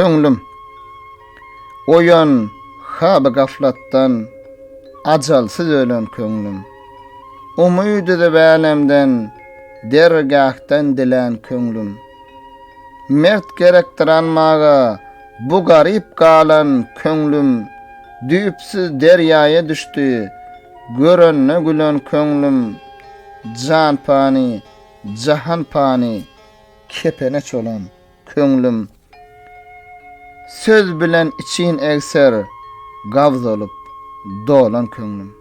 köňlüm. Oýan hab gaflatdan ajalsyz ölen köňlüm. Umydy da bälemden dergahtan dilen köňlüm. Mert gerektiren maga bu garip galan köňlüm. Düýpsiz derýaýa düşdi. Görenne gülen köňlüm. Jan pani, jahan pani, kepene çolan köňlüm. Söz bilen için egser, gavz olup dolan köňlüm.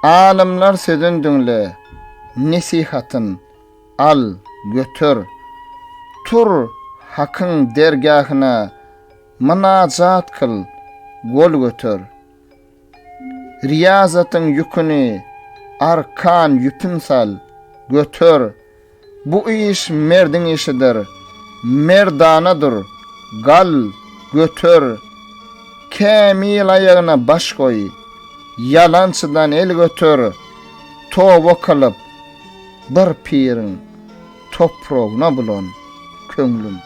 Alimler sözün dünle, nesihatın al, götür. Tur hakın dergahına, münacat kıl, gol götür. Riyazatın yükünü, arkan yüpün sal, götür. Bu iş merdin işidir, merdanadır, gal, götür. Kamil ayağına baş koy, yalançıdan el götür. Toba kılıp, bir pirin, toprağına bulan köňlüm.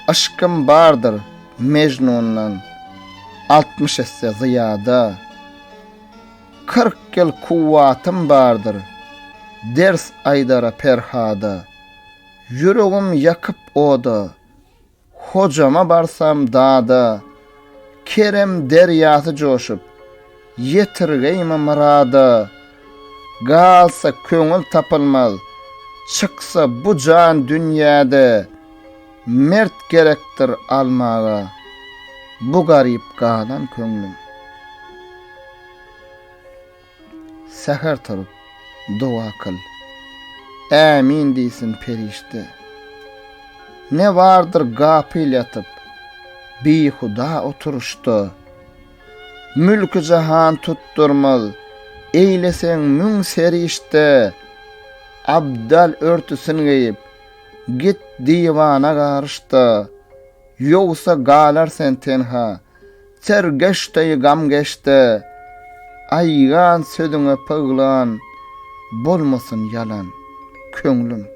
Aşkım bardır Mecnun'lan, 60 esse ziyada. 40 yıl kuvvatım bardır, ders aydara perhada. Yüreğim yakıp oda, hocama barsam dağda. Kerem deryası coşup, yetirgeyme mırada. Galsa köňül tapılmaz, çıksa bu can dünyada. Mert gerektir almaga, bu garip galan köňlüm. Seher turup dua kıl, amin diýsin perişte. Ne vardır gapil yatıp, bihuda oturuşda. Mülkü jahan tutturmaz, eylesen müň serişte. Abdal örtüsini giyip, git divana garışta. Yoksa galar sen tenha, sergeşteyi gam geçte. Aygan sözüňe pyglan, bolmasın yalan köňlüm.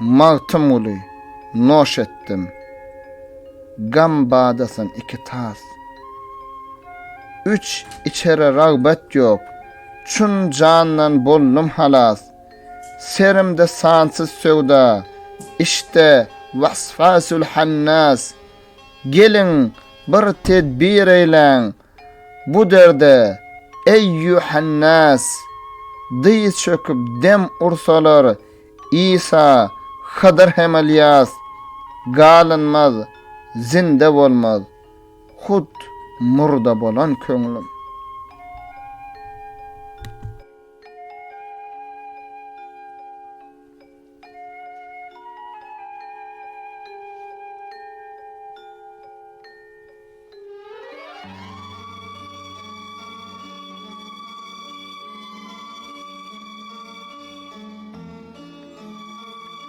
Magtym uly, noş etdim. Gam badasın iki tas. 3 içere ragbet yok. Çün candan bollum halas. Serimde sansız sövda. İşte vasfasul hannas. Gelin bir tedbir eylen. Bu derde eyyü hannas. Diýiz çöküp dem ursalar. İsa, Hıdır hem Ilyas. Galınmaz, zinde bolmaz. Hud murda bolan köňlüm.